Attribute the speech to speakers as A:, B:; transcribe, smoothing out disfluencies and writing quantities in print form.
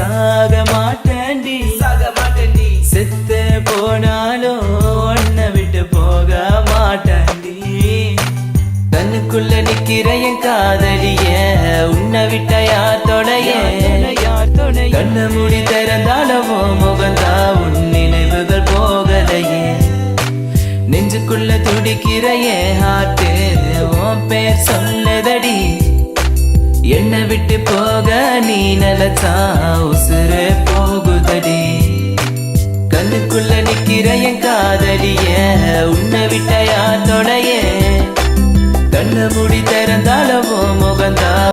A: சாக மாட்டேன்டி செத்து போனாலும் உன்னை விட்டு போக மாட்டேன்டி கண்ணுக்குள்ள நிக்கிற என் காதலிய உன்னை விட்ட யார் தொடைய கண்ணு மூடி திறந்தாலவோ முகந்தா உன் நினைவுகள் போகலையே நெஞ்சுக்குள்ள துடிக்கிற என் ஹார்ட் உன் பேர் சொல்லுதடி என்னை விட்டு போக நீ நிலச்சா உசுறு போகுதடி கண்ணுக்குள்ள நிக்கிற என் காதலிய உன்னை விட்ட யார் தொடைய கண்ணு மூடி திறந்தாலவோ முகந்தா